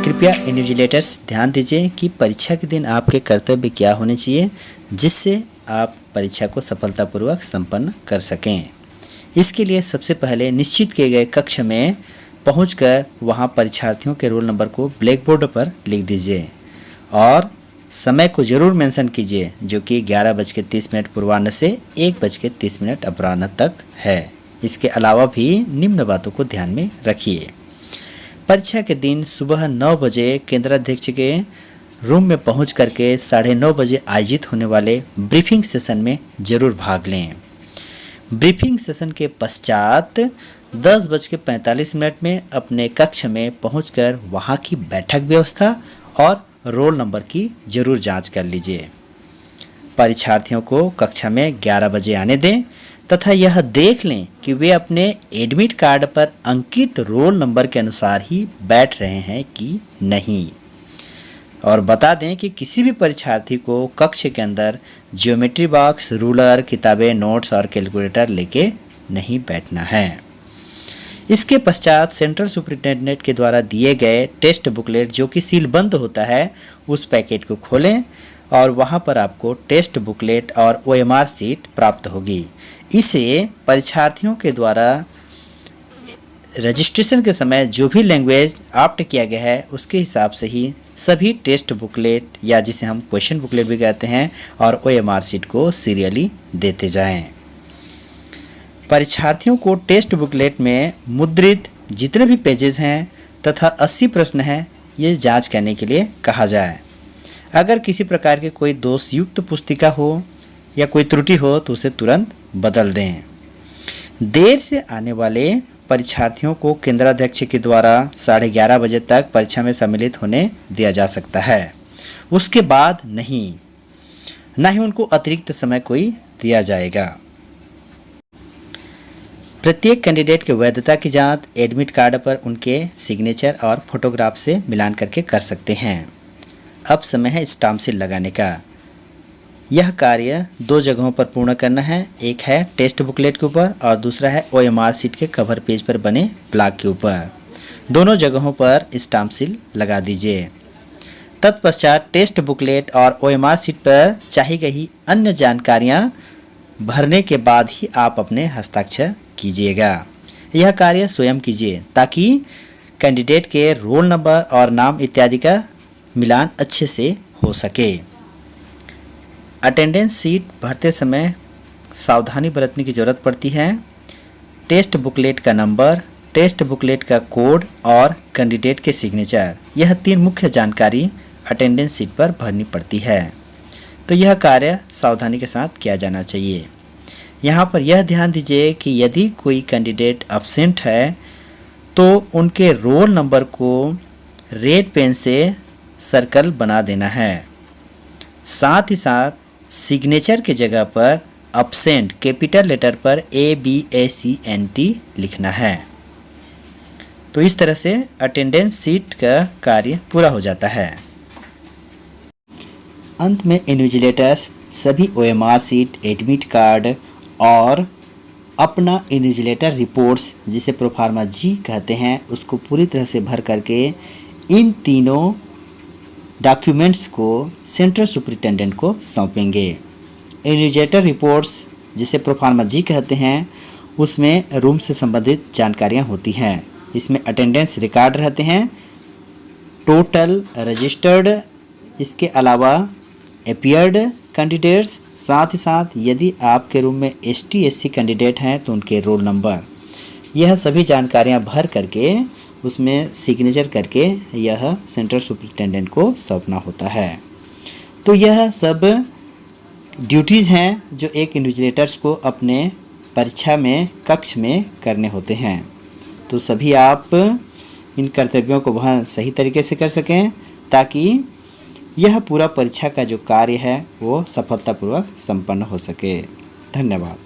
कृपया इन्विजिलेटर्स ध्यान दीजिए कि परीक्षा के दिन आपके कर्तव्य क्या होने चाहिए जिससे आप परीक्षा को सफलतापूर्वक संपन्न कर सकें। इसके लिए सबसे पहले निश्चित किए गए कक्ष में पहुंचकर वहां परीक्षार्थियों के रोल नंबर को ब्लैक बोर्ड पर लिख दीजिए और समय को ज़रूर मेंशन कीजिए, जो कि 11:30 पूर्वाह्न से 1:30 अपराह्न तक है। इसके अलावा भी निम्न बातों को ध्यान में रखिए। परीक्षा के दिन सुबह 9 बजे केंद्राध्यक्ष के रूम में पहुंच करके 9:30 बजे आयोजित होने वाले ब्रीफिंग सेशन में ज़रूर भाग लें। ब्रीफिंग सेशन के पश्चात 10:45 में अपने कक्ष में पहुंचकर वहां की बैठक व्यवस्था और रोल नंबर की ज़रूर जांच कर लीजिए। परीक्षार्थियों को कक्षा में 11 बजे आने दें तथा यह देख लें कि वे अपने एडमिट कार्ड पर अंकित रोल नंबर के अनुसार ही बैठ रहे हैं कि नहीं। और बता दें कि किसी भी परीक्षार्थी को कक्ष के अंदर ज्योमेट्री बॉक्स, रूलर, किताबें, नोट्स और कैलकुलेटर लेके नहीं बैठना है। इसके पश्चात सेंट्रल सुपरिटेंडेंट के द्वारा दिए गए टेस्ट बुकलेट, जो कि सीलबंद होता है, उस पैकेट को खोलें और वहां पर आपको टेस्ट बुकलेट और OMR सीट प्राप्त होगी। इसे परीक्षार्थियों के द्वारा रजिस्ट्रेशन के समय जो भी लैंग्वेज ऑप्ट किया गया है उसके हिसाब से ही सभी टेस्ट बुकलेट, या जिसे हम क्वेश्चन बुकलेट भी कहते हैं, और OMR सीट को सीरियली देते जाएं। परीक्षार्थियों को टेस्ट बुकलेट में मुद्रित जितने भी पेजेस हैं तथा 80 प्रश्न हैं, ये जांच करने के लिए कहा जाए। अगर किसी प्रकार के कोई दोषयुक्त पुस्तिका हो या कोई त्रुटि हो तो उसे तुरंत बदल दें। देर से आने वाले परीक्षार्थियों को केंद्राध्यक्ष के द्वारा 11:30 बजे तक परीक्षा में सम्मिलित होने दिया जा सकता है। उसके बाद नहीं, ना ही उनको अतिरिक्त समय कोई दिया जाएगा। प्रत्येक कैंडिडेट के वैधता की जांच एडमिट कार्ड पर उनके सिग्नेचर और फोटोग्राफ से मिलान करके कर सकते हैं। अब समय है स्टाम्प सील लगाने का। यह कार्य 2 जगहों पर पूर्ण करना है। एक है टेस्ट बुकलेट के ऊपर और दूसरा है OMR सीट के कवर पेज पर बने ब्लॉक के ऊपर। दोनों जगहों पर स्टाम्प सील लगा दीजिए। तत्पश्चात टेस्ट बुकलेट और OMR सीट पर चाही गई अन्य जानकारियां भरने के बाद ही आप अपने हस्ताक्षर कीजिएगा। यह कार्य स्वयं कीजिए ताकि कैंडिडेट के रोल नंबर और नाम इत्यादि का मिलान अच्छे से हो सके। अटेंडेंस सीट भरते समय सावधानी बरतने की ज़रूरत पड़ती है। टेस्ट बुकलेट का नंबर, टेस्ट बुकलेट का कोड और कैंडिडेट के सिग्नेचर, यह 3 मुख्य जानकारी अटेंडेंस सीट पर भरनी पड़ती है। तो यह कार्य सावधानी के साथ किया जाना चाहिए। यहाँ पर यह ध्यान दीजिए कि यदि कोई कैंडिडेट एब्सेंट है तो उनके रोल नंबर को रेड पेन से सर्कल बना देना है। साथ ही साथ सिग्नेचर के जगह पर एब्सेंट कैपिटल लेटर पर ABSENT लिखना है। तो इस तरह से अटेंडेंस सीट का कार्य पूरा हो जाता है। अंत में इन्विजिलेटर्स सभी OMR सीट, एडमिट कार्ड और अपना इन्विजिलेटर रिपोर्ट्स, जिसे प्रोफार्मा G कहते हैं, उसको पूरी तरह से भर करके इन तीनों डॉक्यूमेंट्स को सेंट्रल सुपरिटेंडेंट को सौंपेंगे। इन्विजिलेटर रिपोर्ट्स, जिसे प्रोफार्मा G कहते हैं, उसमें रूम से संबंधित जानकारियां होती हैं। इसमें अटेंडेंस रिकॉर्ड रहते हैं, टोटल रजिस्टर्ड, इसके अलावा अपीयर्ड कैंडिडेट्स, साथ ही साथ यदि आपके रूम में ST SC कैंडिडेट हैं तो उनके रोल नंबर, यह सभी जानकारियां भर करके उसमें सिग्नेचर करके यह सेंट्रल सुपरिटेंडेंट को सौंपना होता है। तो यह सब ड्यूटीज़ हैं जो एक इन्विजिलेटर्स को अपने परीक्षा में कक्ष में करने होते हैं। तो सभी आप इन कर्तव्यों को वहाँ सही तरीके से कर सकें ताकि यह पूरा परीक्षा का जो कार्य है वो सफलतापूर्वक संपन्न हो सके। धन्यवाद।